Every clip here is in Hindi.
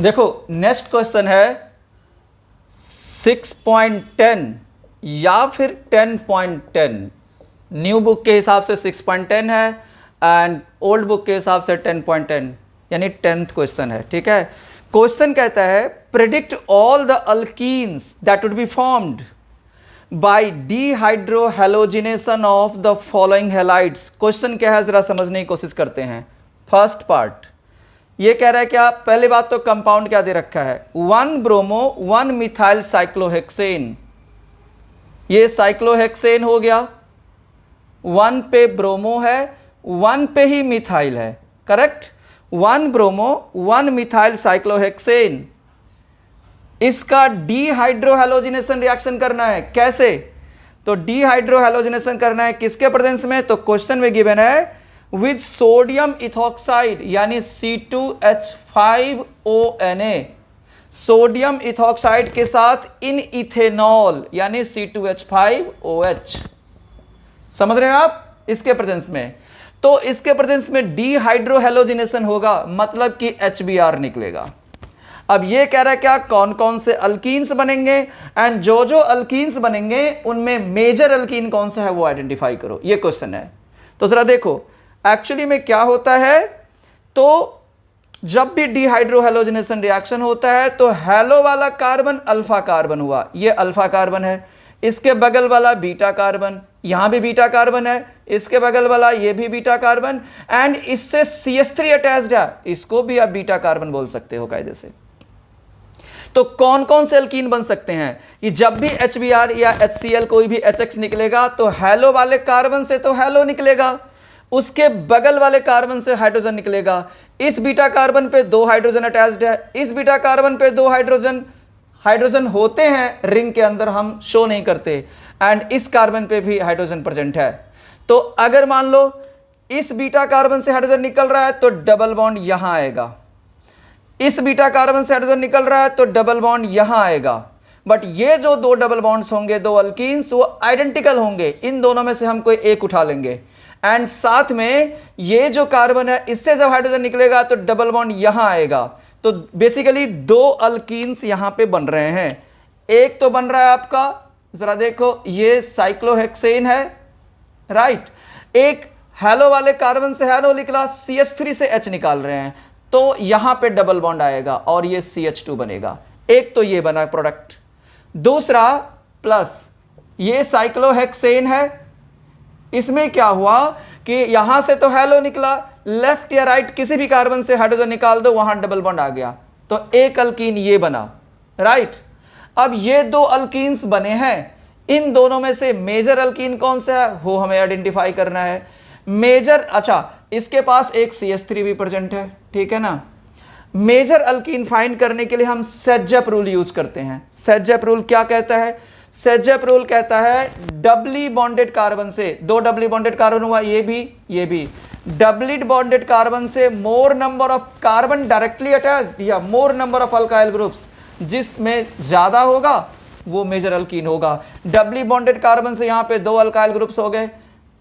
देखो नेक्स्ट क्वेश्चन है 6.10 या फिर 10.10। न्यू बुक के हिसाब से 6.10 है एंड ओल्ड बुक के हिसाब से 10.10, यानी 10th क्वेश्चन है। ठीक है, क्वेश्चन कहता है predict all the alkenes that would be formed by dehydrohalogenation of the following halides. Question क्या है जरा समझने की कोशिश करते हैं। फर्स्ट पार्ट ये कह रहा है क्या, पहली बात तो कंपाउंड क्या दे रखा है, 1 ब्रोमो 1 मिथाइल साइक्लोहेक्सेन। ये साइक्लोहेक्सेन हो गया, 1 पे ब्रोमो है, 1 पे ही मिथाइल है, करेक्ट। 1 ब्रोमो 1 मिथाइल साइक्लोहेक्सेन, इसका डिहाइड्रोहेलोजिनेशन रिएक्शन करना है। कैसे, तो डिहाइड्रोहेलोजिनेशन करना है किसके प्रेजेंस में, तो क्वेश्चन में गिवन है विद सोडियम इथॉक्साइड यानी C2H5ONa, सोडियम इथॉक्साइड के साथ इन इथेनॉल यानी C2H5OH। समझ रहे हैं आप, इसके प्रेजेंस में। तो इसके प्रेजेंस में डिहाइड्रोहेलोजिनेशन होगा, मतलब कि HBr निकलेगा। अब ये कह रहा है क्या, कौन कौन से अल्कीन्स बनेंगे एंड जो जो अल्कीन्स बनेंगे उनमें मेजर अल्कीन कौन सा है वो आइडेंटिफाई करो, ये क्वेश्चन है। तो जरा देखो एक्चुअली में क्या होता है, तो जब भी डिहाइड्रोहेलोजिनेशन रिएक्शन होता है तो हेलो वाला कार्बन अल्फा कार्बन हुआ, ये अल्फा कार्बन है, इसके बगल वाला बीटा कार्बन, यहां भी बीटा कार्बन है, इसके बगल वाला ये भी बीटा कार्बन एंड इससे CH3 अटैच्ड है, इसको भी आप बीटा कार्बन बोल सकते हो कायदे से। तो कौन कौन से अल्कीन बन सकते हैं, ये जब भी HBr या HCl कोई भी HX निकलेगा तो हेलो वाले कार्बन से तो हेलो निकलेगा, उसके बगल वाले कार्बन से हाइड्रोजन निकलेगा। इस बीटा कार्बन पे 2 हाइड्रोजन अटैच्ड है, इस बीटा कार्बन पे 2 हाइड्रोजन होते हैं रिंग के अंदर, हम शो नहीं करते, एंड इस कार्बन पे भी हाइड्रोजन प्रेजेंट है। तो अगर मान लो इस बीटा कार्बन से हाइड्रोजन निकल रहा है तो डबल बॉन्ड यहां आएगा, इस बीटा कार्बन से हाइड्रोजन निकल रहा है तो डबल बॉन्ड यहां आएगा। बट ये जो 2 डबल बॉन्ड्स होंगे, 2 अल्कीन्स, वो आइडेंटिकल होंगे, इन दोनों में से हम कोई एक उठा लेंगे एंड साथ में ये जो कार्बन है इससे जब हाइड्रोजन निकलेगा तो डबल बॉन्ड यहां आएगा। तो बेसिकली 2 अल्कीन्स यहां पे बन रहे हैं। एक तो बन रहा है आपका, जरा देखो ये साइक्लोहेक्सेन है, राइट। एक हेलो वाले कार्बन से हेलो निकला, CH3 से H निकाल रहे हैं, तो यहां पे डबल बॉन्ड आएगा और ये CH2 बनेगा। एक तो ये बना प्रोडक्ट। दूसरा प्लस ये साइक्लोहेक्सेन है, इसमें क्या हुआ कि यहां से तो हेलो निकला, लेफ्ट या राइट किसी भी कार्बन से हाइड्रोजन निकाल दो, वहां डबल बॉन्ड आ गया, तो एक अल्कीन ये बना, राइट। अब ये 2 अल्कीन्स बने हैं, इन दोनों में से मेजर अल्कीन कौन सा है वो हमें आइडेंटिफाई करना है। मेजर, अच्छा इसके पास एक CH3 भी प्रेजेंट है, ठीक है ना। मेजर अल्कीन फाइंड करने के लिए हम सेज्जप रूल यूज करते हैं। सेज्जप रूल क्या कहता है, सेज्जप रूल कहता है डबली बॉन्डेड कार्बन से, 2 डबली बॉन्डेड कार्बन हुआ, ये भी डबली बॉन्डेड कार्बन से more number of carbon directly attached या more number of alkyl groups, जिसमें ज्यादा होगा वो मेजर अल्कीन होगा। डबली बॉन्डेड कार्बन से यहां पे 2 अल्काइल ग्रुप्स हो गए,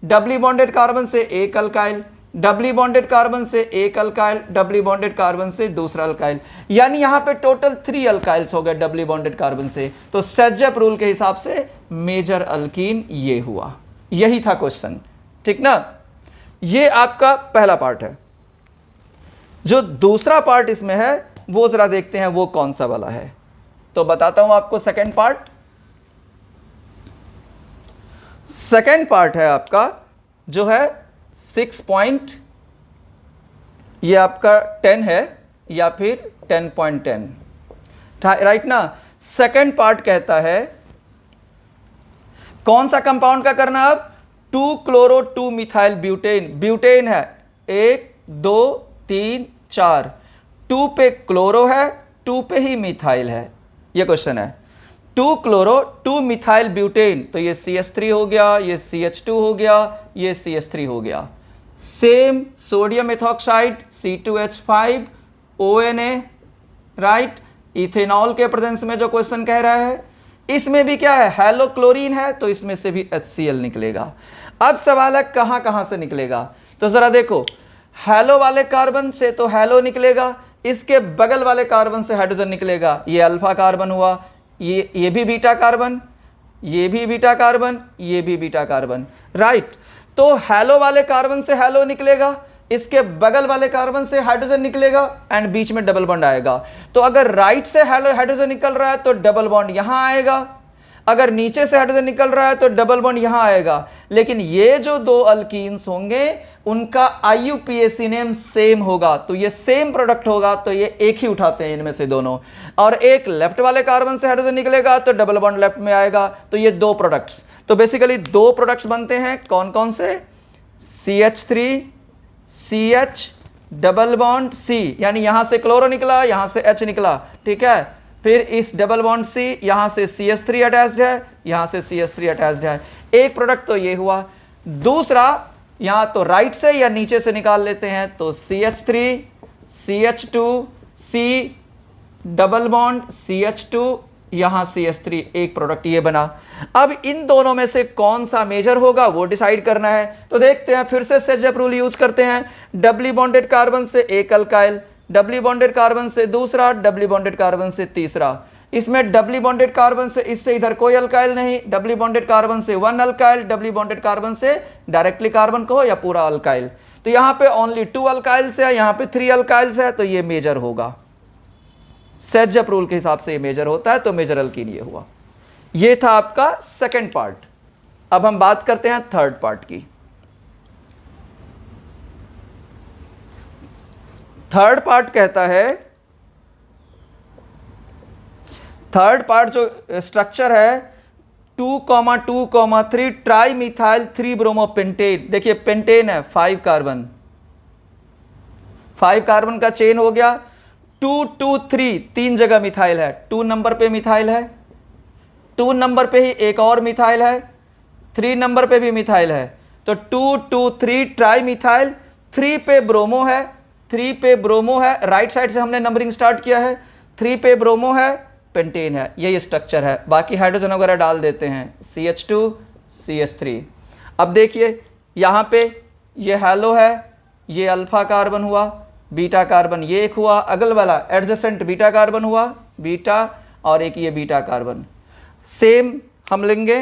डबली बॉन्डेड कार्बन से 1 अल्काइल, डबली बॉन्डेड कार्बन से 1 अल्काइल, डबली बॉन्डेड कार्बन से दूसरा अल्काइल, यानी यहां पे टोटल 3 अल्काइल्स हो गए डबली बॉन्डेड कार्बन से। तो सेज्जप रूल के हिसाब से मेजर अल्कीन ये हुआ, यही था क्वेश्चन, ठीक ना। ये आपका पहला पार्ट है। जो दूसरा पार्ट इसमें है वो जरा देखते हैं वो कौन सा वाला है, तो बताता हूं आपको। सेकेंड पार्ट है आपका जो है 6 ये आपका 10 है या फिर 10.10, राइट ना। सेकेंड पार्ट कहता है कौन सा कंपाउंड का करना, अब 2 क्लोरो 2 मिथाइल ब्यूटेन। ब्यूटेन है 1 2 3 4, 2 पे क्लोरो है, 2 पे ही मिथाइल है, ये क्वेश्चन है। 2 क्लोरो 2 मिथाइल ब्यूटेन, तो ये CH3 हो गया, ये CH2 हो गया, ये CH3 हो गया। Same sodium ethoxide C2H5ONa, right. Ethanol के प्रेजेंस में जो क्वेश्चन कह रहा है, इसमें भी क्या है, हेलो क्लोरीन है, तो इसमें से भी HCl निकलेगा। अब सवाल है कहां कहां से निकलेगा, तो जरा देखो हेलो वाले कार्बन से तो हेलो निकलेगा, इसके बगल वाले कार्बन से हाइड्रोजन निकलेगा, ये अल्फा कार्बन हुआ, ये भी बीटा कार्बन, ये भी बीटा कार्बन, ये भी बीटा कार्बन, राइट। तो हैलो वाले कार्बन से हैलो निकलेगा, इसके बगल वाले कार्बन से हाइड्रोजन निकलेगा एंड बीच में डबल बॉन्ड आएगा। तो अगर राइट से हैलो हाइड्रोजन निकल रहा है तो डबल बॉन्ड यहां आएगा, अगर नीचे से हाइड्रोजन निकल रहा है तो डबल बॉन्ड यहां आएगा। लेकिन ये जो दो अल्कीन्स होंगे उनका IUPAC नेम सेम होगा, तो ये सेम प्रोडक्ट होगा, तो ये एक ही उठाते हैं इनमें से दोनों। और एक लेफ्ट वाले कार्बन से हाइड्रोजन निकलेगा तो डबल बॉन्ड लेफ्ट में आएगा, तो ये दो प्रोडक्ट्स। तो बेसिकली दो प्रोडक्ट्स बनते हैं, कौन कौन से? CH3 CH double bond C, यानी यहां से क्लोरो निकला, यहां से H निकला, ठीक है। फिर इस डबल बॉन्ड C, यहां से CH3 अटैच्ड है, यहां से CH3 अटैच्ड है। एक प्रोडक्ट तो ये हुआ। दूसरा यहां तो राइट से या नीचे से निकाल लेते हैं, तो CH3 CH2 C double bond CH2, यहां CH3, एक प्रोडक्ट ये बना। अब इन दोनों में से कौन सा मेजर होगा वो डिसाइड करना है। तो देखते हैं, फिर से सेजप रूल यूज करते हैं। डबली बॉन्डेड कार्बन से एक अल्काइल, डबली बॉन्डेड कार्बन से दूसरा, डबली बॉन्डेड कार्बन से तीसरा। इसमें डबली बॉन्डेड कार्बन से इससे इधर कोई अल्काइल नहीं, डबली बॉन्डेड कार्बन से वन अल्काइल, डबली बॉन्डेड कार्बन से डायरेक्टली कार्बन कहो या पूरा अल्काइल। तो यहां पे ओनली 2 अल्काइल्स है, यहां पे 3 अल्काइल्स है, तो ये मेजर होगा। सेजप रूल के हिसाब से ये मेजर होता है, तो मेजर अल्कीन ये हुआ। ये था आपका सेकंड पार्ट। अब हम बात करते हैं थर्ड पार्ट की। थर्ड पार्ट कहता है, थर्ड पार्ट जो स्ट्रक्चर है 2,2,3 ट्राई मिथाइल 3 ब्रोमोपेंटेन। देखिए पेंटेन है 5 कार्बन, 5 कार्बन का चेन हो गया। 2, 2, 3 तीन जगह मिथाइल है, 2 नंबर पे मिथाइल है, 2 नंबर पे ही एक और मिथाइल है, 3 नंबर पे भी मिथाइल है। तो 2, 2, 3 ट्राई मिथाइल, 3 पे ब्रोमो है, 3 पे ब्रोमो है, राइट साइड से हमने नंबरिंग स्टार्ट किया है, 3 पे ब्रोमो है, पेंटेन है, यही स्ट्रक्चर है। बाकी हाइड्रोजन वगैरह डाल देते हैं, CH2 CH3। अब देखिए यहाँ पे ये हैलो है, ये अल्फा कार्बन हुआ, बीटा कार्बन ये एक हुआ, अगल वाला एडजेसेंट बीटा कार्बन हुआ, बीटा, और एक ये बीटा कार्बन। सेम हम लेंगे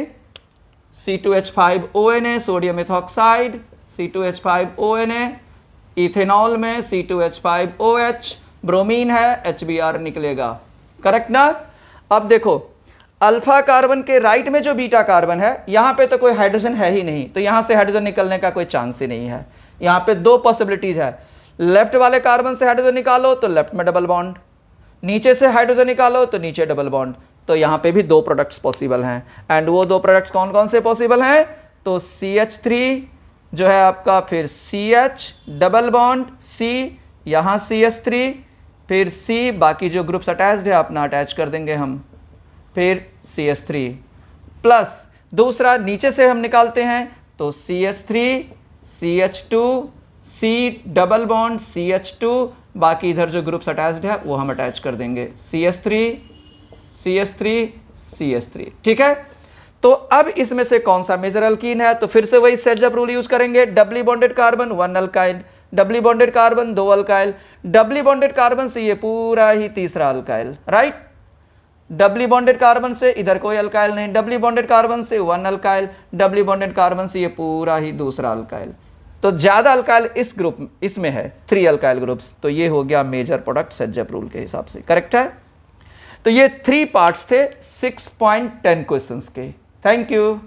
C2H5ONA sodium ethoxide, C2H5ONA ethanol में C2H5OH, ब्रोमीन है, HBr निकलेगा, करेक्ट ना। अब देखो अल्फा कार्बन के राइट में जो बीटा कार्बन है, यहां पे तो कोई हाइड्रोजन है ही नहीं, तो यहां से हाइड्रोजन निकलने का कोई चांस ही नहीं है। यहां पे दो पॉसिबिलिटीज है, लेफ्ट वाले कार्बन से हाइड्रोजन निकालो तो लेफ्ट में डबल बॉन्ड, नीचे से हाइड्रोजन निकालो तो नीचे डबल बॉन्ड। तो यहां पे भी दो प्रोडक्ट्स पॉसिबल हैं। एंड वो दो प्रोडक्ट्स कौन कौन से पॉसिबल हैं? तो CH3 जो है आपका, फिर CH डबल बॉन्ड C, यहां CH3, फिर C, बाकी जो ग्रुप्स अटैच्ड है अपना अटैच कर देंगे हम, फिर CH3 प्लस दूसरा नीचे से हम निकालते हैं तो CH3 CH2 C double bond CH2, बाकी इधर जो ग्रुप्स अटैच्ड है वो हम अटैच कर देंगे, CH3 CH3 CH3, ठीक है। तो अब इसमें से कौन सा मेजर अल्कीन है? तो फिर से वही सेजप रूल यूज करेंगे। डबली बॉन्डेड कार्बन 1 अल्काइल, डबली बॉन्डेड कार्बन 2 अल्काइल, डबली बॉन्डेड कार्बन से ये पूरा ही तीसरा अल्काइल, राइट। डबली बॉन्डेड कार्बन से इधर कोई अल्काइल नहीं, डबली बॉन्डेड कार्बन से 1 अल्काइल, डबली बॉन्डेड कार्बन से ये पूरा ही दूसरा अल्काइल। तो ज्यादा अल्काइल इस ग्रुप इसमें है, 3 अल्काइल ग्रुप्स। तो ये हो गया मेजर प्रोडक्ट सेजप रूल के हिसाब से, करेक्ट है। तो ये 3 पार्ट्स थे 6.10 क्वेश्चंस के। Thank you.